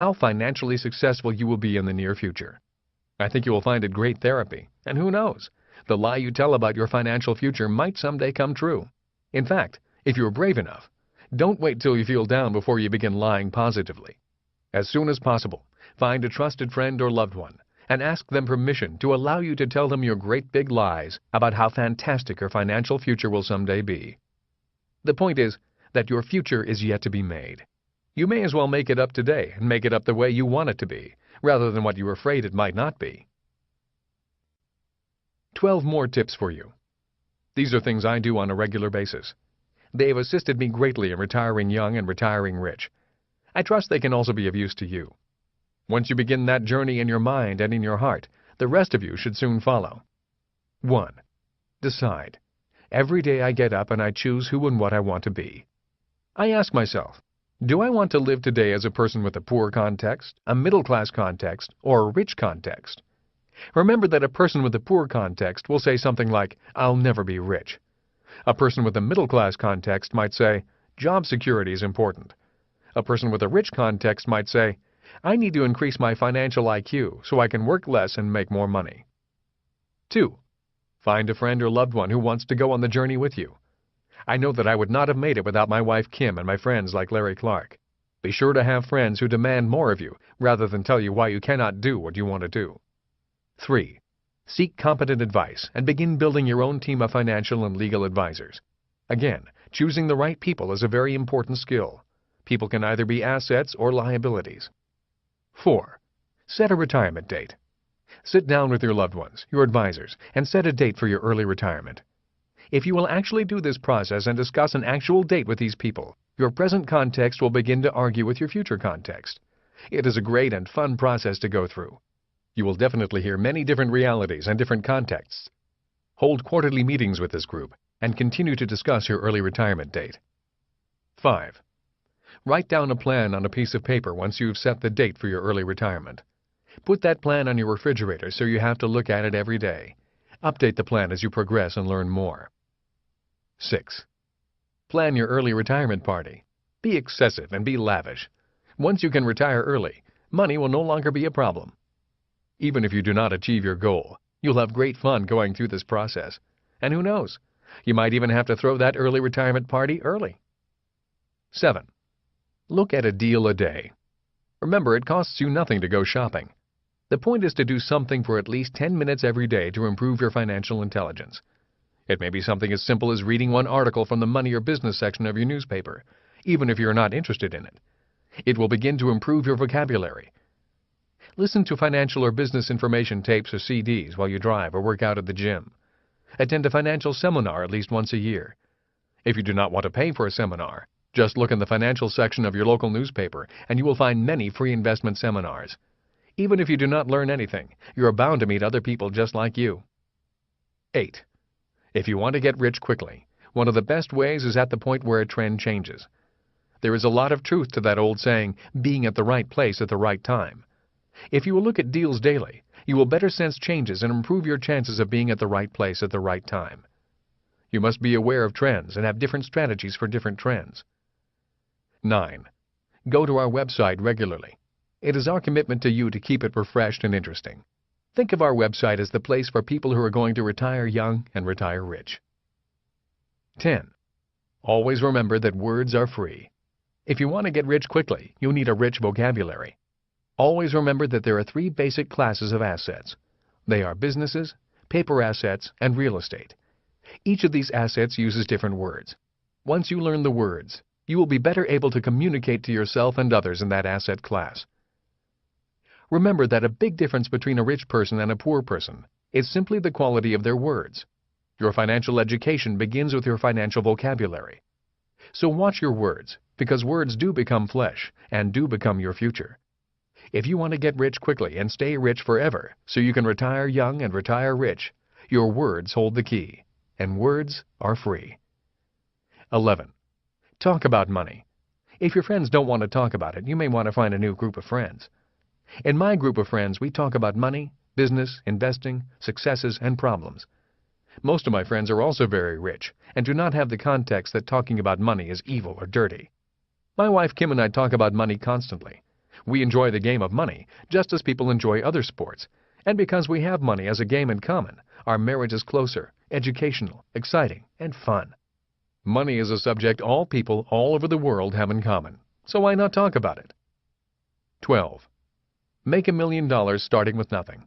how financially successful you will be in the near future. I think you will find it great therapy, and who knows, the lie you tell about your financial future might someday come true. In fact, if you're brave enough, don't wait till you feel down before you begin lying positively. As soon as possible, find a trusted friend or loved one and ask them permission to allow you to tell them your great big lies about how fantastic your financial future will someday be. The point is that your future is yet to be made. You may as well make it up today and make it up the way you want it to be, rather than what you're afraid it might not be. 12 more tips for you. These are things I do on a regular basis. They have assisted me greatly in retiring young and retiring rich. I trust they can also be of use to you. Once you begin that journey in your mind and in your heart, the rest of you should soon follow. 1. Decide. Every day I get up and I choose who and what I want to be. I ask myself, do I want to live today as a person with a poor context, a middle-class context, or a rich context? Remember that a person with a poor context will say something like, I'll never be rich. A person with a middle-class context might say, job security is important. A person with a rich context might say, I need to increase my financial IQ so I can work less and make more money. 2. Find a friend or loved one who wants to go on the journey with you. I know that I would not have made it without my wife Kim and my friends like Larry Clark. Be sure to have friends who demand more of you rather than tell you why you cannot do what you want to do. 3. Seek competent advice and begin building your own team of financial and legal advisors. Again, choosing the right people is a very important skill. People can either be assets or liabilities. 4. Set a retirement date. Sit down with your loved ones, your advisors, and set a date for your early retirement. If you will actually do this process and discuss an actual date with these people, your present context will begin to argue with your future context. It is a great and fun process to go through. You will definitely hear many different realities and different contexts. Hold quarterly meetings with this group and continue to discuss your early retirement date. 5. Write down a plan on a piece of paper once you've set the date for your early retirement. Put that plan on your refrigerator so you have to look at it every day. Update the plan as you progress and learn more. 6. Plan your early retirement party. Be excessive and be lavish. Once you can retire early, money will no longer be a problem. Even if you do not achieve your goal, you'll have great fun going through this process. And who knows, you might even have to throw that early retirement party early. 7. Look at a deal a day. Remember, it costs you nothing to go shopping. The point is to do something for at least 10 minutes every day to improve your financial intelligence. It may be something as simple as reading one article from the money or business section of your newspaper, even if you're not interested in it. It will begin to improve your vocabulary. Listen to financial or business information tapes or CDs while you drive or work out at the gym. Attend a financial seminar at least once a year. If you do not want to pay for a seminar, just look in the financial section of your local newspaper and you will find many free investment seminars. Even if you do not learn anything, you are bound to meet other people just like you. 8. If you want to get rich quickly, one of the best ways is at the point where a trend changes. There is a lot of truth to that old saying, being at the right place at the right time. If you will look at deals daily, you will better sense changes and improve your chances of being at the right place at the right time. You must be aware of trends and have different strategies for different trends. 9. Go to our website regularly. It is our commitment to you to keep it refreshed and interesting. Think of our website as the place for people who are going to retire young and retire rich. 10. Always remember that words are free. If you want to get rich quickly, you need a rich vocabulary. Always remember that there are 3 basic classes of assets. They are businesses, paper assets, and real estate. Each of these assets uses different words. Once you learn the words, you will be better able to communicate to yourself and others in that asset class. Remember that a big difference between a rich person and a poor person is simply the quality of their words. Your financial education begins with your financial vocabulary. So watch your words, because words do become flesh and do become your future. If you want to get rich quickly and stay rich forever so you can retire young and retire rich, your words hold the key, and words are free. 11. Talk about money. If your friends don't want to talk about it, you may want to find a new group of friends. In my group of friends, we talk about money, business, investing, successes, and problems. Most of my friends are also very rich and do not have the context that talking about money is evil or dirty. My wife Kim and I talk about money constantly. We enjoy the game of money just as people enjoy other sports, and because we have money as a game in common, our marriage is closer, educational, exciting, and fun. Money is a subject all people all over the world have in common, so why not talk about it? 12. Make $1 million starting with nothing.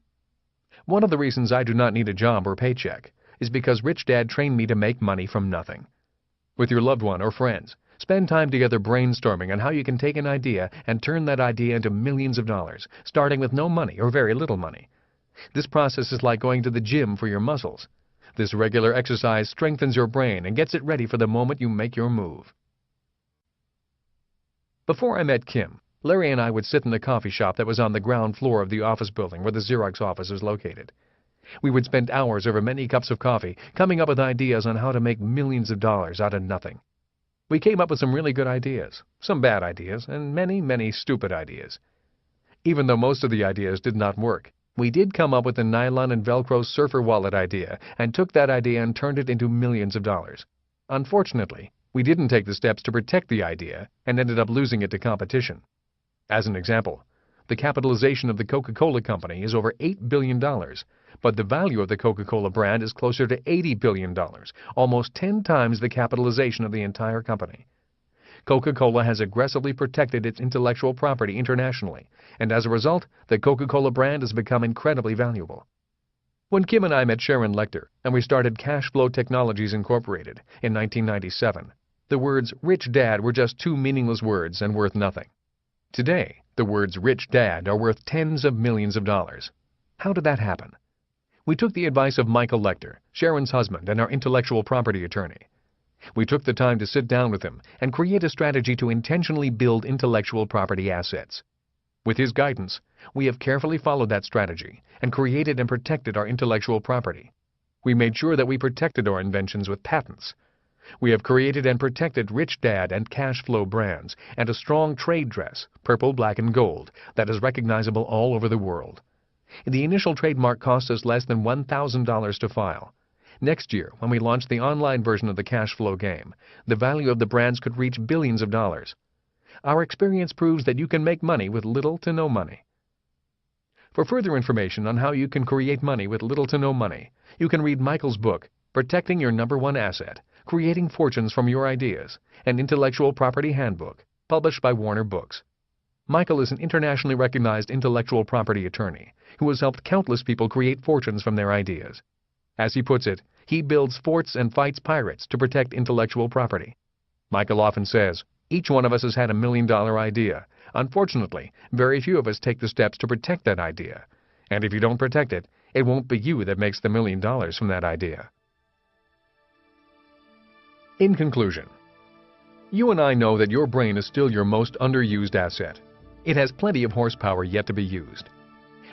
One of the reasons I do not need a job or paycheck is because Rich Dad trained me to make money from nothing. With your loved one or friends, spend time together brainstorming on how you can take an idea and turn that idea into millions of dollars, starting with no money or very little money. This process is like going to the gym for your muscles. This regular exercise strengthens your brain and gets it ready for the moment you make your move. Before I met Kim, Larry and I would sit in the coffee shop that was on the ground floor of the office building where the Xerox office is located. We would spend hours over many cups of coffee coming up with ideas on how to make millions of dollars out of nothing. We came up with some really good ideas, some bad ideas, and many, many stupid ideas. Even though most of the ideas did not work, we did come up with the nylon and Velcro surfer wallet idea and took that idea and turned it into millions of dollars. Unfortunately, we didn't take the steps to protect the idea and ended up losing it to competition. As an example, the capitalization of the Coca-Cola Company is over $8 billion, but the value of the Coca-Cola brand is closer to $80 billion, almost 10 times the capitalization of the entire company. Coca-Cola has aggressively protected its intellectual property internationally, and as a result, the Coca-Cola brand has become incredibly valuable. When Kim and I met Sharon Lechter and we started Cash Flow Technologies Incorporated in 1997, the words Rich Dad were just two meaningless words and worth nothing. Today, the words Rich Dad are worth tens of millions of dollars. How did that happen? We took the advice of Michael Lechter, Sharon's husband and our intellectual property attorney. We took the time to sit down with him and create a strategy to intentionally build intellectual property assets. With his guidance, we have carefully followed that strategy and created and protected our intellectual property. We made sure that we protected our inventions with patents. We have created and protected Rich Dad and Cash Flow brands and a strong trade dress, purple, black, and gold, that is recognizable all over the world. The initial trademark cost us less than $1,000 to file. Next year, when we launch the online version of the Cash Flow game, the value of the brands could reach billions of dollars. Our experience proves that you can make money with little to no money. For further information on how you can create money with little to no money, you can read Michael's book, Protecting Your Number One Asset, Creating Fortunes from Your Ideas, an Intellectual Property Handbook, published by Warner Books. Michael is an internationally recognized intellectual property attorney who has helped countless people create fortunes from their ideas. As he puts it, he builds forts and fights pirates to protect intellectual property. Michael often says, each one of us has had $1 million idea. Unfortunately, very few of us take the steps to protect that idea. And if you don't protect it, it won't be you that makes the $1 million from that idea. In conclusion, you and I know that your brain is still your most underused asset. It has plenty of horsepower yet to be used.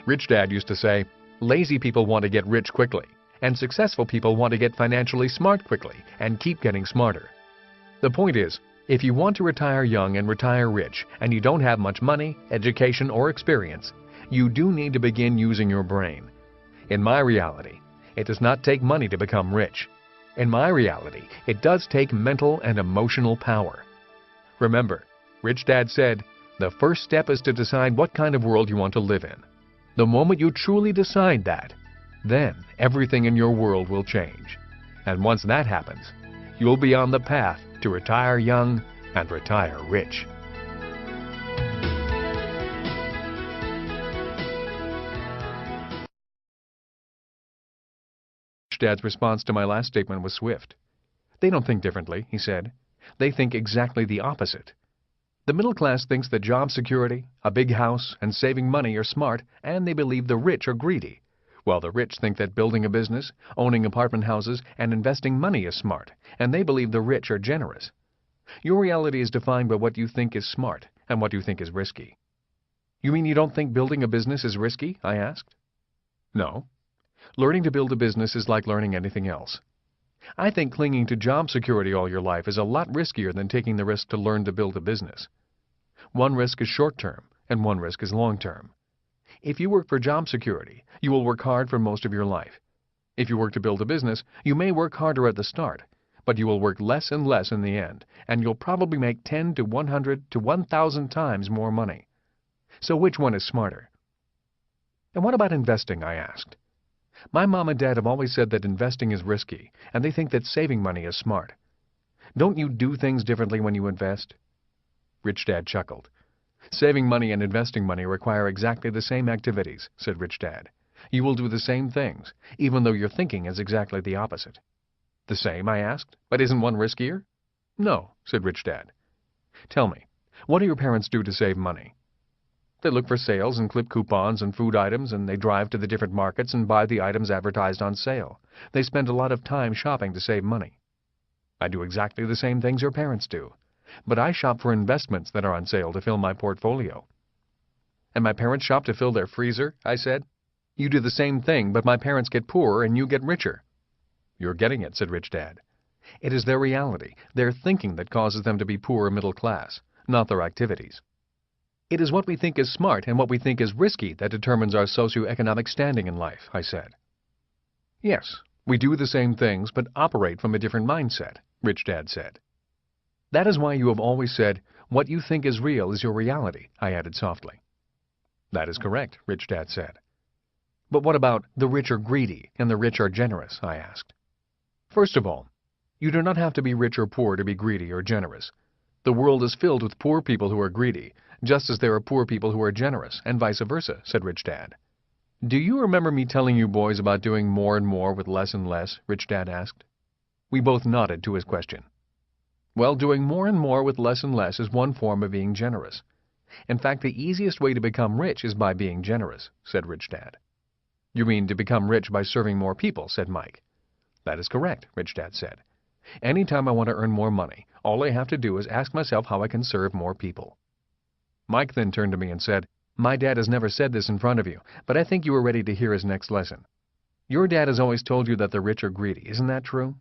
Rich Dad used to say, lazy people want to get rich quickly, and successful people want to get financially smart quickly and keep getting smarter. The point is, if you want to retire young and retire rich, and you don't have much money, education, or experience, you do need to begin using your brain. In my reality, it does not take money to become rich. In my reality, it does take mental and emotional power. Remember, Rich Dad said, the first step is to decide what kind of world you want to live in. The moment you truly decide that, then everything in your world will change. And once that happens, you'll be on the path to retire young and retire rich. Rich Dad's response to my last statement was swift. They don't think differently, he said. They think exactly the opposite. The middle class thinks that job security, a big house, and saving money are smart, and they believe the rich are greedy, while the rich think that building a business, owning apartment houses, and investing money is smart, and they believe the rich are generous. Your reality is defined by what you think is smart and what you think is risky. You mean you don't think building a business is risky? I asked. No. Learning to build a business is like learning anything else. I think clinging to job security all your life is a lot riskier than taking the risk to learn to build a business. One risk is short-term, and one risk is long-term. If you work for job security, you will work hard for most of your life. If you work to build a business, you may work harder at the start, but you will work less and less in the end, and you'll probably make 10 to 100 to 1,000 times more money. So which one is smarter? And what about investing, I asked. My mom and dad have always said that investing is risky, and they think that saving money is smart. Don't you do things differently when you invest? Rich Dad chuckled. Saving money and investing money require exactly the same activities, said Rich Dad. You will do the same things, even though your thinking is exactly the opposite. The same, I asked, but isn't one riskier? No, said Rich Dad. Tell me, what do your parents do to save money? They look for sales and clip coupons and food items, and they drive to the different markets and buy the items advertised on sale. They spend a lot of time shopping to save money. I do exactly the same things your parents do, but I shop for investments that are on sale to fill my portfolio. And my parents shop to fill their freezer, I said. You do the same thing, but my parents get poorer and you get richer. You're getting it, said Rich Dad. It is their reality, their thinking that causes them to be poor or middle class, not their activities. It is what we think is smart and what we think is risky that determines our socioeconomic standing in life, I said. Yes, we do the same things but operate from a different mindset, Rich Dad said. That is why you have always said, what you think is real is your reality, I added softly. That is correct, Rich Dad said. But what about the rich are greedy and the rich are generous, I asked. First of all, you do not have to be rich or poor to be greedy or generous. The world is filled with poor people who are greedy, just as there are poor people who are generous, and vice versa, said Rich Dad. Do you remember me telling you boys about doing more and more with less and less? Rich Dad asked. We both nodded to his question. Well, doing more and more with less and less is one form of being generous. In fact, the easiest way to become rich is by being generous, said Rich Dad. You mean to become rich by serving more people, said Mike. That is correct, Rich Dad said. Any time I want to earn more money, all I have to do is ask myself how I can serve more people. Mike then turned to me and said, My dad has never said this in front of you, but I think you are ready to hear his next lesson. Your dad has always told you that the rich are greedy, isn't that true?